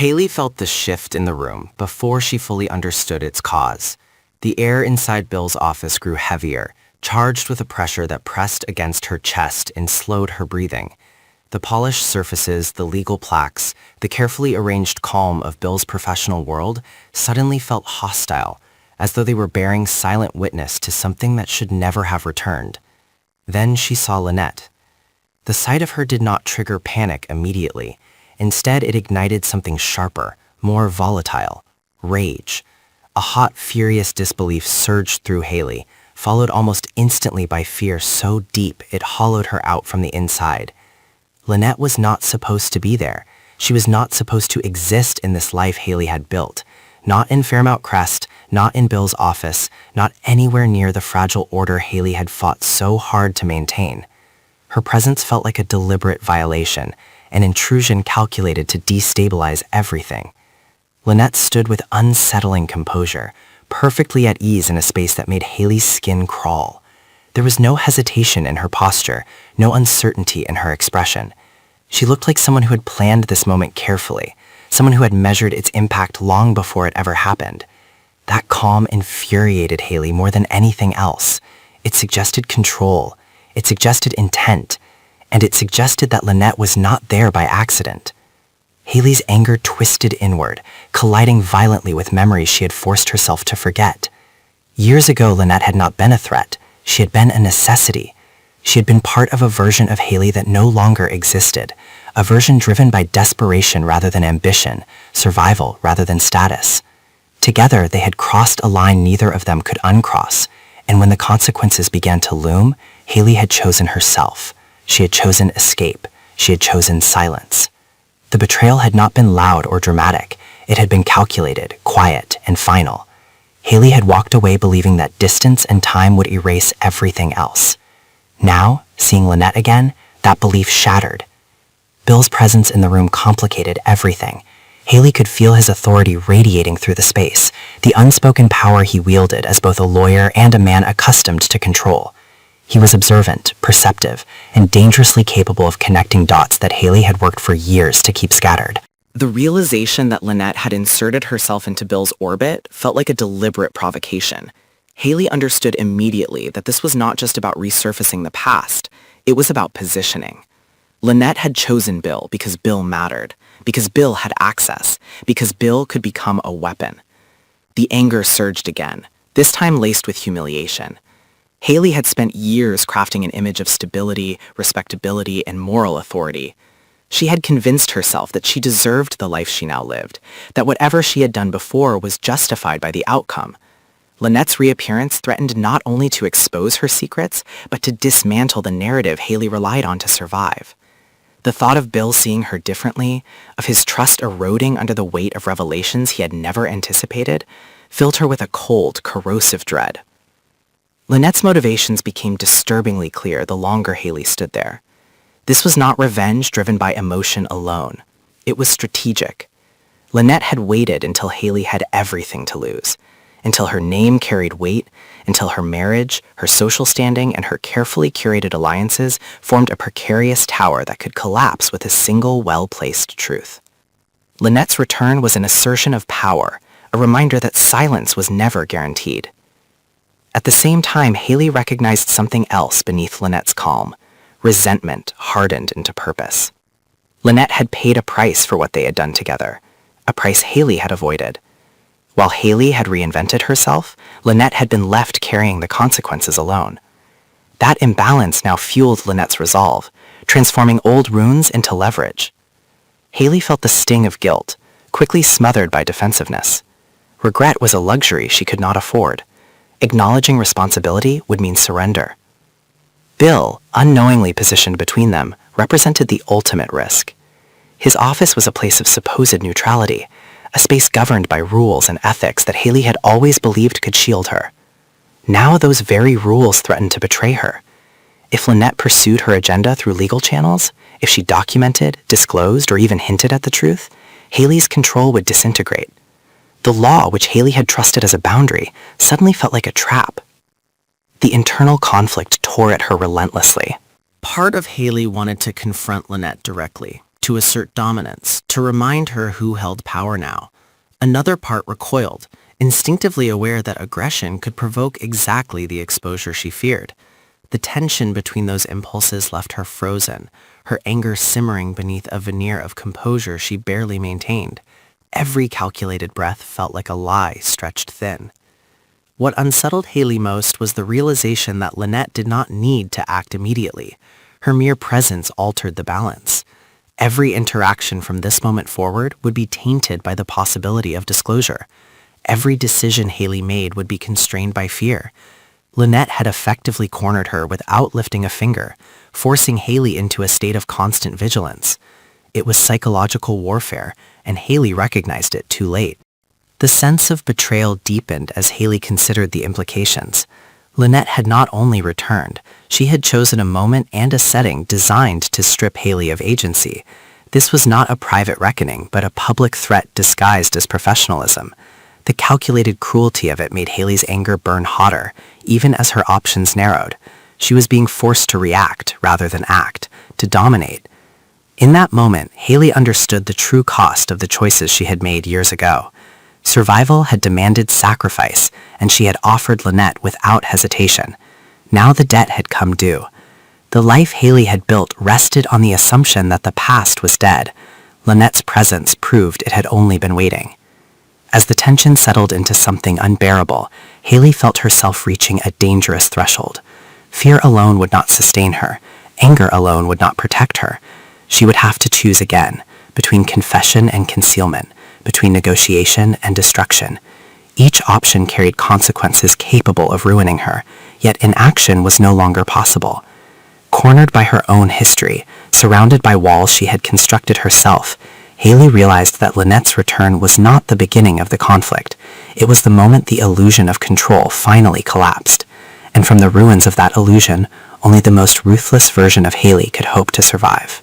Hayley felt the shift in the room before she fully understood its cause. The air inside Bill's office grew heavier, charged with a pressure that pressed against her chest and slowed her breathing. The polished surfaces, the legal plaques, the carefully arranged calm of Bill's professional world suddenly felt hostile, as though they were bearing silent witness to something that should never have returned. Then she saw Lynette. The sight of her did not trigger panic immediately. Instead, it ignited something sharper, more volatile: rage. A hot, furious disbelief surged through Hayley, followed almost instantly by fear so deep it hollowed her out from the inside. Lynette was not supposed to be there. She was not supposed to exist in this life Hayley had built. Not in Fairmount Crest, not in Bill's office, not anywhere near the fragile order Hayley had fought so hard to maintain. Her presence felt like a deliberate violation, an intrusion calculated to destabilize everything. Lynette stood with unsettling composure, perfectly at ease in a space that made Hayley's skin crawl. There was no hesitation in her posture, no uncertainty in her expression. She looked like someone who had planned this moment carefully, someone who had measured its impact long before it ever happened. That calm infuriated Hayley more than anything else. It suggested control, it suggested intent, and it suggested that Lynette was not there by accident. Hayley's anger twisted inward, colliding violently with memories she had forced herself to forget. Years ago, Lynette had not been a threat. She had been a necessity. She had been part of a version of Hayley that no longer existed, a version driven by desperation rather than ambition, survival rather than status. Together, they had crossed a line neither of them could uncross, and when the consequences began to loom, Hayley had chosen herself. She had chosen escape. She had chosen silence. The betrayal had not been loud or dramatic. It had been calculated, quiet, and final. Hayley had walked away believing that distance and time would erase everything else. Now, seeing Lynette again, that belief shattered. Bill's presence in the room complicated everything. Hayley could feel his authority radiating through the space, the unspoken power he wielded as both a lawyer and a man accustomed to control. He was observant, perceptive, and dangerously capable of connecting dots that Hayley had worked for years to keep scattered. The realization that Lynette had inserted herself into Bill's orbit felt like a deliberate provocation. Hayley understood immediately that this was not just about resurfacing the past, it was about positioning. Lynette had chosen Bill because Bill mattered, because Bill had access, because Bill could become a weapon. The anger surged again, this time laced with humiliation. Hayley had spent years crafting an image of stability, respectability, and moral authority. She had convinced herself that she deserved the life she now lived, that whatever she had done before was justified by the outcome. Lynette's reappearance threatened not only to expose her secrets, but to dismantle the narrative Hayley relied on to survive. The thought of Bill seeing her differently, of his trust eroding under the weight of revelations he had never anticipated, filled her with a cold, corrosive dread. Lynette's motivations became disturbingly clear the longer Hayley stood there. This was not revenge driven by emotion alone. It was strategic. Lynette had waited until Hayley had everything to lose, until her name carried weight, until her marriage, her social standing, and her carefully curated alliances formed a precarious tower that could collapse with a single well-placed truth. Lynette's return was an assertion of power, a reminder that silence was never guaranteed. At the same time, Hayley recognized something else beneath Lynette's calm: resentment hardened into purpose. Lynette had paid a price for what they had done together, a price Hayley had avoided. While Hayley had reinvented herself, Lynette had been left carrying the consequences alone. That imbalance now fueled Lynette's resolve, transforming old wounds into leverage. Hayley felt the sting of guilt, quickly smothered by defensiveness. Regret was a luxury she could not afford. Acknowledging responsibility would mean surrender. Bill, unknowingly positioned between them, represented the ultimate risk. His office was a place of supposed neutrality, a space governed by rules and ethics that Hayley had always believed could shield her. Now those very rules threatened to betray her. If Lynette pursued her agenda through legal channels, if she documented, disclosed, or even hinted at the truth, Hayley's control would disintegrate. The law, which Hayley had trusted as a boundary, suddenly felt like a trap. The internal conflict tore at her relentlessly. Part of Hayley wanted to confront Lynette directly, to assert dominance, to remind her who held power now. Another part recoiled, instinctively aware that aggression could provoke exactly the exposure she feared. The tension between those impulses left her frozen, her anger simmering beneath a veneer of composure she barely maintained. Every calculated breath felt like a lie stretched thin. What unsettled Hayley most was the realization that Lynette did not need to act immediately. Her mere presence altered the balance. Every interaction from this moment forward would be tainted by the possibility of disclosure. Every decision Hayley made would be constrained by fear. Lynette had effectively cornered her without lifting a finger, forcing Hayley into a state of constant vigilance. It was psychological warfare, and Hayley recognized it too late. The sense of betrayal deepened as Hayley considered the implications. Lynette had not only returned, she had chosen a moment and a setting designed to strip Hayley of agency. This was not a private reckoning, but a public threat disguised as professionalism. The calculated cruelty of it made Hayley's anger burn hotter, even as her options narrowed. She was being forced to react rather than act, to dominate. In that moment, Hayley understood the true cost of the choices she had made years ago. Survival had demanded sacrifice, and she had offered Lynette without hesitation. Now the debt had come due. The life Hayley had built rested on the assumption that the past was dead. Lynette's presence proved it had only been waiting. As the tension settled into something unbearable, Hayley felt herself reaching a dangerous threshold. Fear alone would not sustain her. Anger alone would not protect her. She would have to choose again, between confession and concealment, between negotiation and destruction. Each option carried consequences capable of ruining her, yet inaction was no longer possible. Cornered by her own history, surrounded by walls she had constructed herself, Hayley realized that Lynette's return was not the beginning of the conflict. It was the moment the illusion of control finally collapsed. And from the ruins of that illusion, only the most ruthless version of Hayley could hope to survive.